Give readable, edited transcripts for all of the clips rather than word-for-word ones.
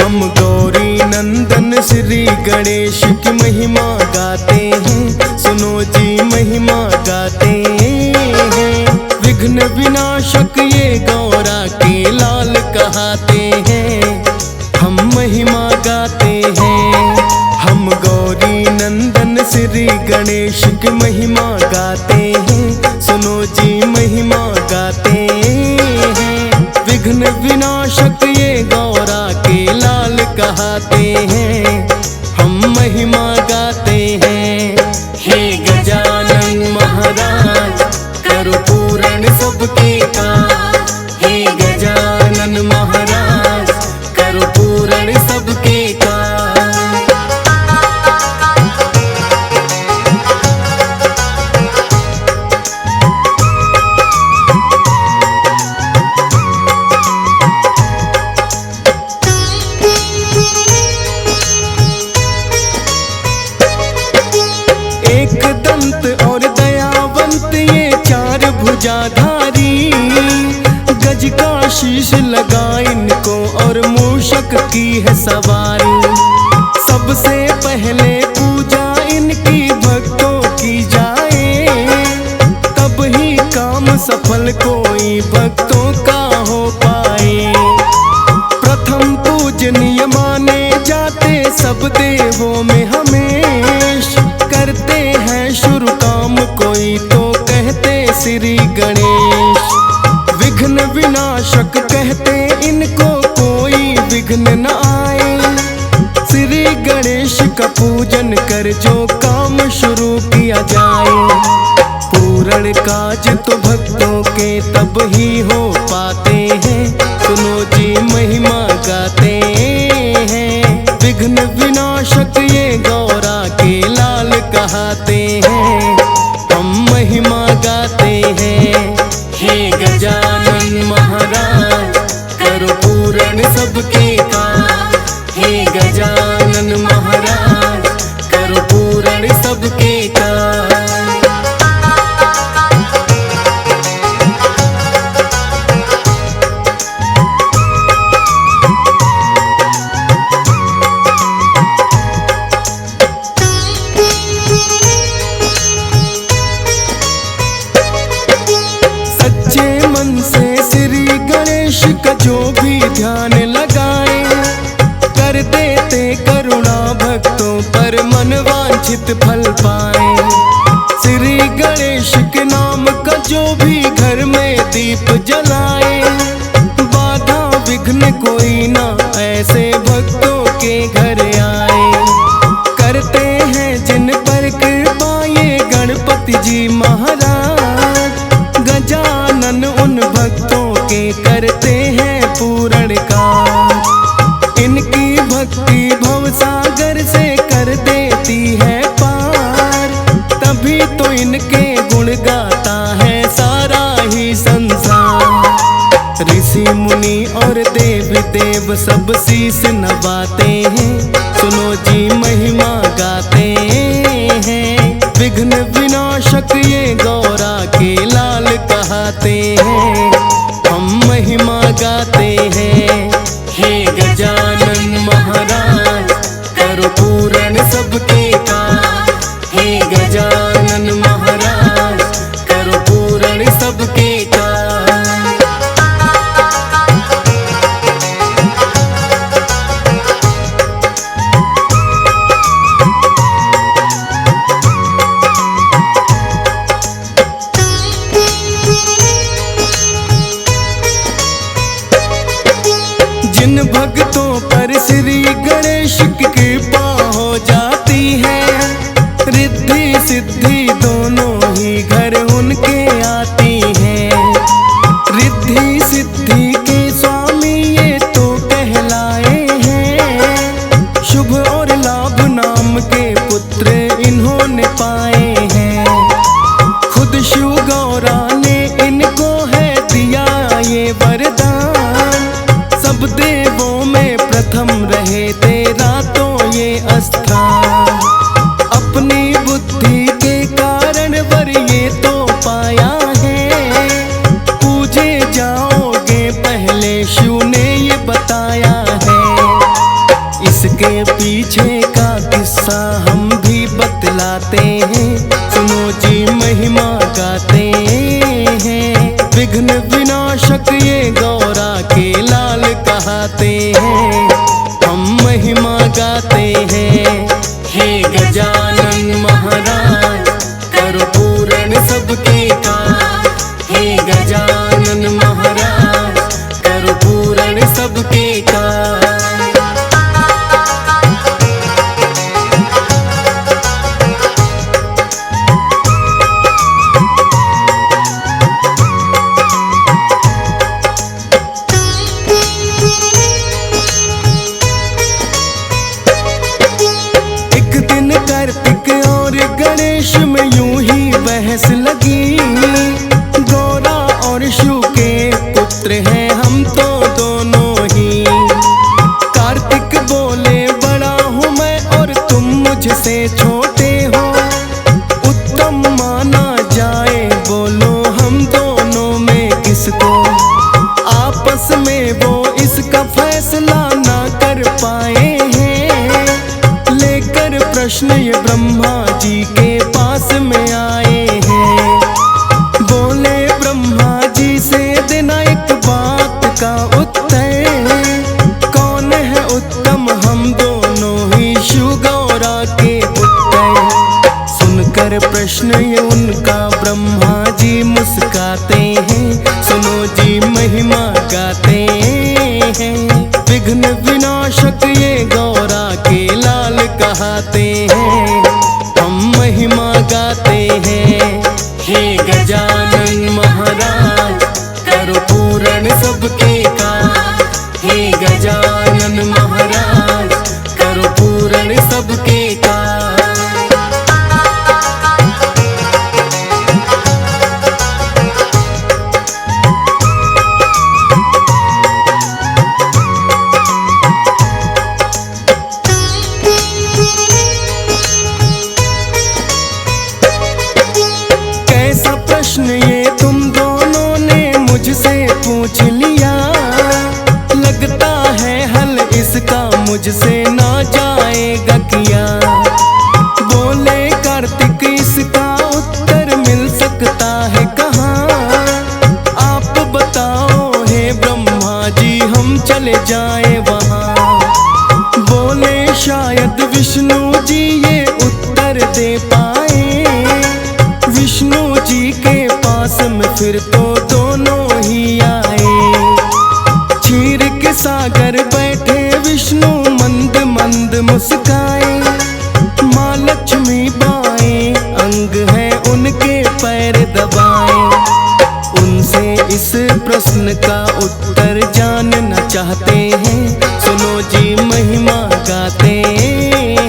हम गौरी नंदन श्री गणेश की महिमा गाते हैं, सुनो जी महिमा गाते हैं। विघ्न विनाशक ये गौरा के लाल कहाते हैं, हम महिमा गाते हैं। हम गौरी नंदन श्री गणेश की महिमा गाते हैं, सुनो जी महिमा गाते हैं। विघ्न विनाशक ये गौरा के लाल कहाते हैं, हम महिमा गाते हैं। हे गजानन महाराज करो पूर्ण सबके काज, हे गजानन महाराज करो पूर्ण सबके काज। एक दंत और दयावंत ये चार भुजाधारी, गज का शीश लगा इनको और मूषक की है सवारी। सबसे पहले पूजा इनकी भक्तों की जाए, तब ही काम सफल कोई भक्तों का हो पाए। प्रथम पूजनीय माने जाते सब देवों में हमेश, करते हैं शुरू काम कोई तो कहते श्री गणेश। विघ्न विनाशक कहते इनको कोई विघ्न न आए, श्री गणेश का पूजन कर जो काम शुरू किया जाए। पूर्ण काज तो भक्तों के तब ही हो पाते हैं, सुनो जी महिमा गाते हैं। विघ्न विनाशक ये गौरा के लाल कहाते हैं, हम महिमा गाते हैं। हे गजानन महाराज करो पूर्ण सबके काज, हे गजानन महाराज करो पूर्ण सबके काज। का जो भी ध्यान लगाए, कर देते करुणा भक्तों पर मन वांछित फल पाए। श्री गणेश के नाम का जो भी घर में दीप जलाए, बाधा विघ्न कोई ना ऐसे भक्तों के घर आए। करते हैं जिन पर कृपा ये गणपति जी महाराज, गजानन उन भक्तों के करते हैं पूर्ण काज। इनकी भक्ति भव सागर से कर देती है पार, तभी तो इनके गुण गाता है सारा ही संसार। ऋषि मुनि और देव देव सब शीस नवाते हैं, सुनो जी महिमा गाते हैं। विघ्न विनाशक ये गौरा के लाल कहाते हैं, हम महिमा गाते हैं। हे गजानन महाराज करो पूर्ण सबके काज, हे गजानन महाराज करो पूर्ण सबके काज। जिन भक्तों पर श्री गणेश की कृपा हो जाती है, रिद्धि सिद्धि दोनों ही घर उनके आती हैं। रिद्धि सिद्धि के स्वामी ये तो कहलाए हैं, शुभ और लाभ नाम के पुत्र इन्होंने पाए हैं। खुद शिव गौरा ने इनको है दिया ये वरदान, सब देवों में प्रथम रहे तेरा तो ये स्थान। अपनी बुद्धि के कारण वर ये तो पाया है, पूजे जाओगे पहले शिव ने ये बताया है। के पीछे का किस्सा हम भी बतलाते हैं, सुनो जी महिमा गाते हैं। विघ्न विनाशक ये गौरा के लाल कहते हैं, हम महिमा गाते हैं। हे गजानन महाराज करो पूर्ण सबके काम, हे गजानन महाराज करो पूर्ण सबके काम। कार्तिक और गणेश में यूं ही बहस लगी, गौरा और शिव के पुत्र हैं हम तो दोनों ही। कार्तिक बोले बड़ा हूँ मैं और तुम मुझसे छोटे हो, उत्तम माना जाए बोलो हम दोनों में किसको। आपस में वो इसका फैसला ना कर पाए हैं, लेकर प्रश्न ये ब्रह्मा जी के पास में आए हैं। बोले ब्रह्मा जी से देना एक बात का उत्तर, कौन है उत्तम हम दोनों ही शिव गौरा के पुत्र। सुनकर प्रश्न ये उनका ब्रह्मा जी मुस्काते हैं, सुनो जी महिमा गाते हैं। विघ्न विनाशक ये गौरा के लाल कहते हैं, हम महिमा गाते हैं। हे गजानन महाराज करो पूर्ण सबके काम, हे गजानन महाराज करो पूर्ण सबके काम। प्रश्न ये तुम दोनों ने मुझसे पूछ लिया, लगता है हल इसका मुझसे ना जाएगा किया। बोले कार्तिक इसका उत्तर मिल सकता है कहाँ, आप बताओ हे ब्रह्मा जी हम चले जाए वहाँ। बोले शायद विष्णु जी ये उत्तर दे पाए, विष्णु जी के पास में फिर तो दोनों ही आए। क्षीर के सागर बैठे विष्णु मंद मंद मुस्काए, माँ लक्ष्मी बाएं अंग है उनके पैर दबाए। उनसे इस प्रश्न का उत्तर जानना चाहते हैं, सुनो जी महिमा गाते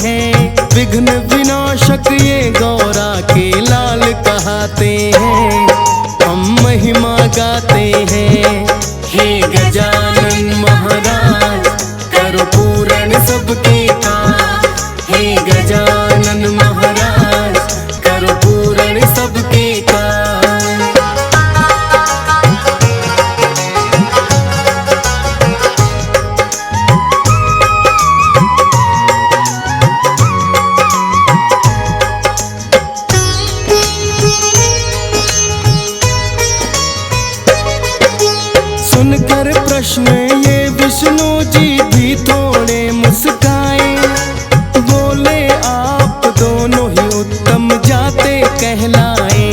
हैं। विघ्न विनाशक ये गौरा के लाल कहते हैं, हम महिमा गाते हैं। हे गजानन महाराज करो पूर्ण सबके काम, हे गजानन महाराज करो पूर्ण सबके काम। सुनकर प्रश्न ये विष्णु जी भी थोड़े मुस्काए, बोले आप दोनों ही उत्तम जाते कहलाए,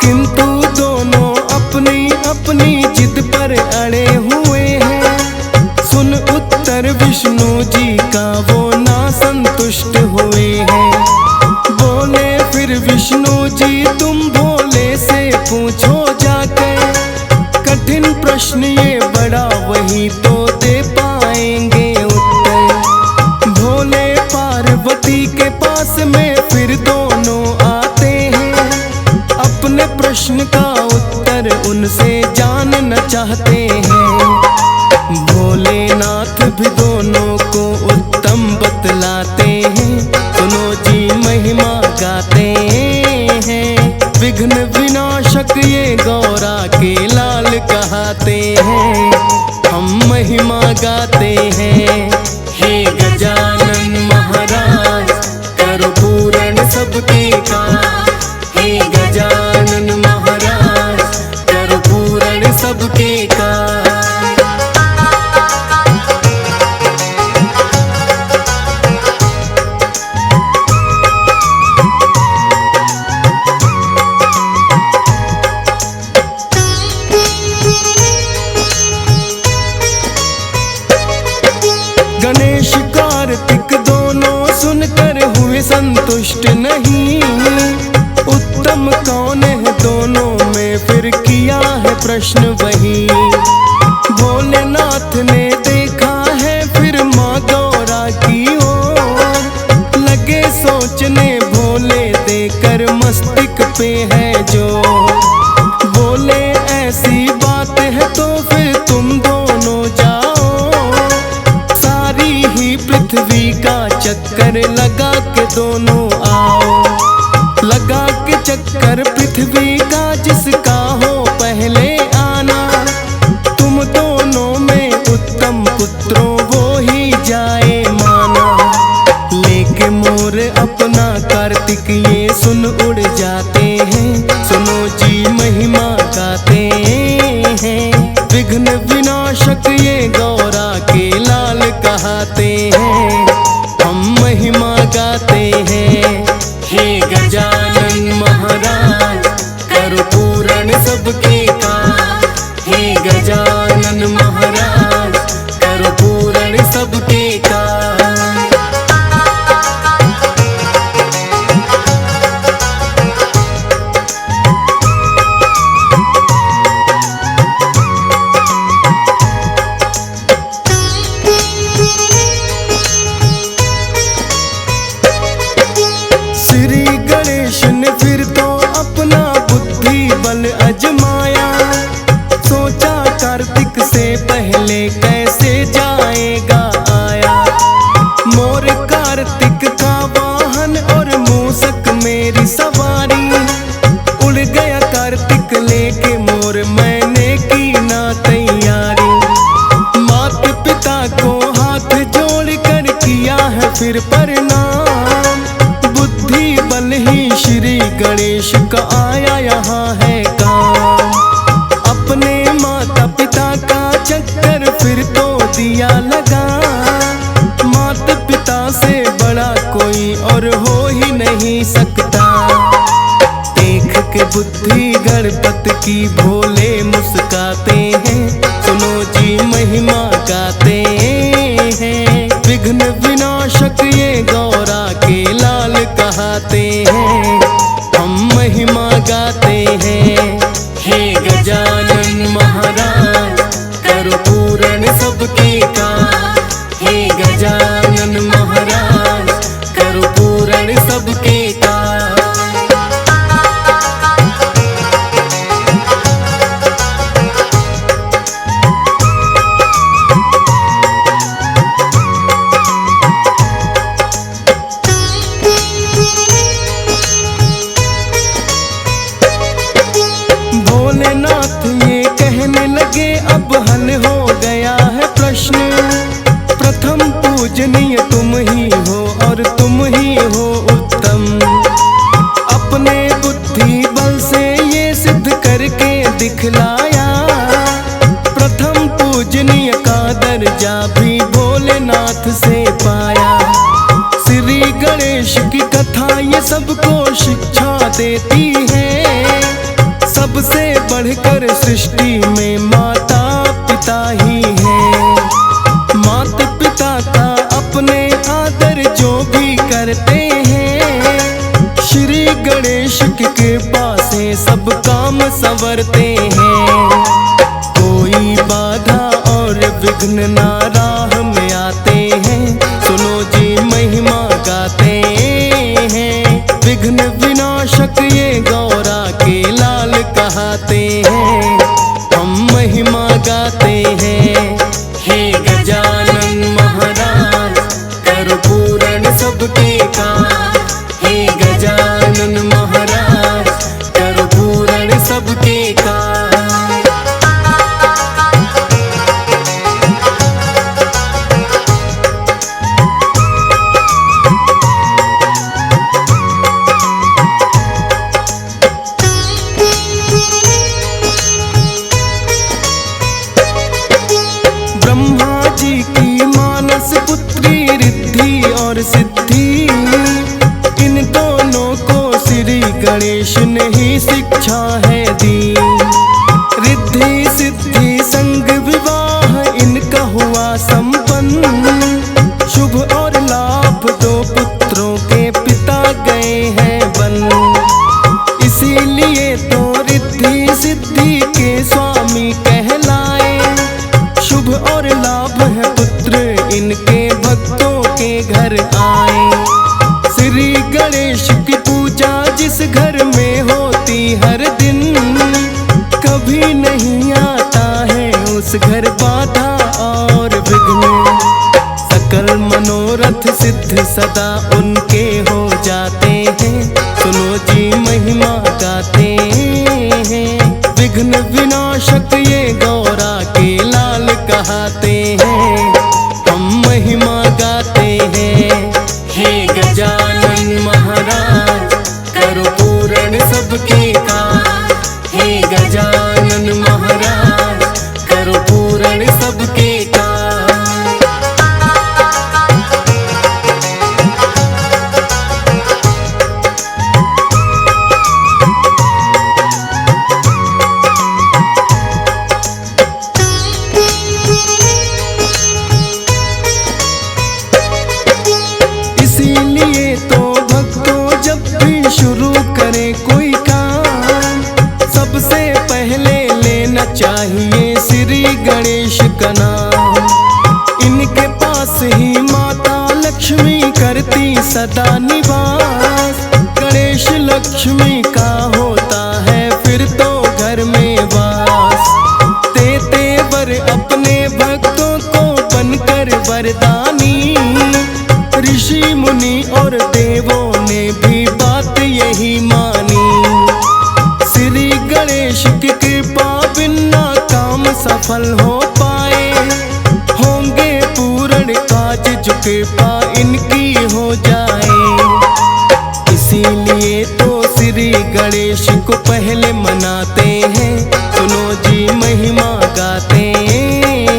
किंतु दोनों अपनी अपनी जिद पर अड़े हुए हैं। सुन उत्तर विष्णु जी का वो ना संतुष्ट हुए हैं। बोले फिर विष्णु जी तुम भोले से पूछो जाकर, कठिन प्रश्न ये बड़ा वही तो दे पाएंगे उत्तर। भोले पार्वती के पास में फिर दोनों आते हैं, अपने प्रश्न का उत्तर उनसे जानना चाहते हैं। भोलेनाथ भी दोनों को उत्तम बतलाते हैं, सुनो जी महिमा गाते हैं। विघ्न विनाशक ये गौरा के लाल कहते हैं, हम महिमा गाते हैं। हे गणेश कार्तिक दोनों सुनकर हुए संतुष्ट नहीं। उत्तम कौन है दोनों में, फिर किया है प्रश्न वही। भोलेनाथ ने देखा है फिर माँ गौरा की ओर, लगे सोचने भोले देकर मस्तिष्क पे है जो। बोले ऐसी बात है तो फिर तुम दोनों जाओ, सारी ही पृथ्वी का चक्कर लगा के दोनों आओ। लगा के चक्कर पृथ्वी का जिसका हो पहले आना, तुम दोनों में उत्तम पुत्रों वो ही जाए माना। लेके मोर अपना कार्तिक ये सुन उड़ जाते हैं, सुनो जी महिमा गाते हैं। विघ्न विनाशक ये गौरा के लाल कहते हैं, हम महिमा गाते हैं। हे गजानन महाराज करो पूर्ण सबके काम, हे गजानन महाराज करो पूर्ण सबके काम। श्री गणेश ने फिर तो अपना बुद्धि बल अजमाया, सोचा कार्तिक से पहले कैसे जाएगा आया। मोर कार्तिक का वाहन और मूसक मेरी सवारी, उड़ गया कार्तिक लेके मोर मैंने की ना तैयारी। माता पिता को हाथ जोड़ कर किया है फिर प्रणाम, बुद्धि बल ही श्री गणेश का आया यहाँ है काम। अपने माता पिता का चक्कर फिर तो दिया लगा, माता पिता से बड़ा कोई और हो ही नहीं सकता। देख के बुद्धि गणपति की भोले मुस्काते हैं, सुनो जी महिमा गाते हैं। विघ्न विनाशक ये गौरा के लाल कहते हैं, हम महिमा गाते हैं। हे गजानन महाराज करो पूर्ण सबके काम, हे गजानन महाराज करो पूर्ण सबके काम। भोलेनाथ ये कहने लगे अब हल हो गया है प्रश्न, प्रथम पूजनीय तुम ही हो और तुम ही हो उत्तम। अपने बुद्धि बल से ये सिद्ध करके दिखलाया, प्रथम पूजनीय का दर्जा भी भोलेनाथ से पाया। श्री गणेश की कथा ये सबको शिक्षा देती है, सबसे बढ़कर सृष्टि में माता पिता ही है। माता पिता का अपने आदर जो भी करते हैं, श्री गणेश की कृपा से सब काम संवरते हैं। कोई बाधा और विघ्न ना राह में आते हैं, सुनो जी महिमा गाते हैं। विघ्न विनाशक ये गौरा के लाल कहते हैं, हम महिमा गाते हैं। हे गजानन महाराज करो पूर्ण सबके काम, हे गजानन महाराज करो पूर्ण सबके काम। ब्रह्मा जी की मानस पुत्री रिद्धि और सिद्धि, इन दोनों को श्री गणेश ने ही शिक्षा है दी। रिद्धि सिद्धि संग विवाह इनका हुआ संपन्न, घर आए। श्री गणेश की पूजा जिस घर में होती हर दिन, कभी नहीं आता है उस घर बाधा और विघ्न। सकल मनोरथ सिद्ध सदा उनके हो जाते हैं, सुनो जी महिमा गाते हैं। विघ्न विनाशक ये गौरा के लाल कहते हैं, हम महिमा गाते हैं। हे गजानन महाराज करो पूर्ण सबके काज, हे गजानन महाराज करो पूर्ण सबके काज। इसीलिए तो भक्तों जब भी शुरू करें कोई काम, सबसे पहले लेना चाहिए श्री गणेश का नाम। इनके पास ही माता लक्ष्मी करती सदा निवास। गणेश लक्ष्मी का होता है फिर तो घर में वास। देते वर अपने भक्तों को बनकर वरदानी, ऋषि मुनि और देवों ने भी बात यही मानी। श्री गणेश की कृपा बिना काम सफल हो पाए, होंगे पूर्ण काज जो कृपा इनकी हो जाए। इसीलिए तो श्री गणेश को पहले मनाते हैं, सुनो जी महिमा गाते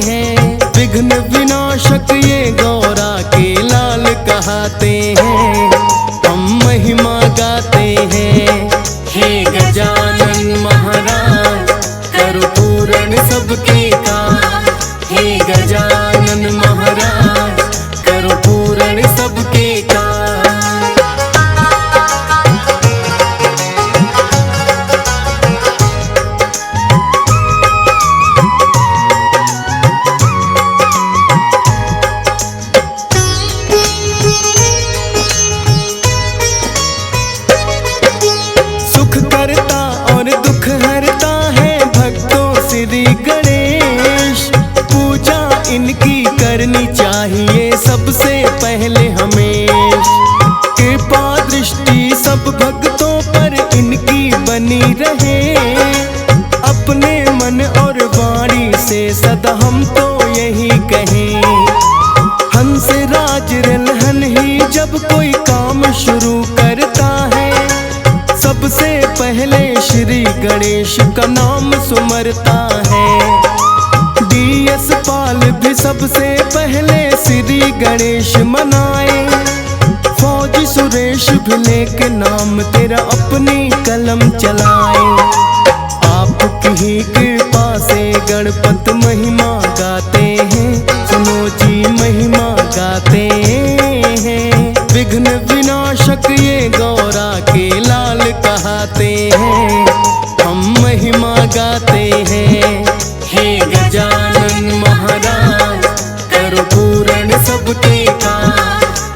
हैं। विघ्न विनाशक ये गौरा के लाल कहते हैं, हम महिमा गाते हैं। हे गजानन महाराज करो पूर्ण सबके काज, हे गजानन महाराज करो पूर्ण सबके काज। सुख करता और दुख हरता है भक्तों श्री गणेश। पूजा इनकी करनी चाहिए सबसे पहले हमेश। कृपा दृष्टि सब भक्तों पर इनकी बनी रहे। अपने मन और वाणी से सदा हम तो यही कहें, हंस राज रलहन ही जब कोई काम शुरू करता है, सबसे पहले श्री गणेश का नाम सुमरता है। DS पाल भी सबसे पहले श्री गणेश मनाए। फौजी सुरेश भी लेके नाम तेरा अपनी कलम चलाए। आपकी ही कृपा से गणपत महिमा गाते हैं, सुनो जी महिमा गाते हैं। विघ्न विनाशक ये गौरा के लाल कहते हैं, हम महिमा गाते हैं। हे गजानन महाराज करो पूर्ण सबके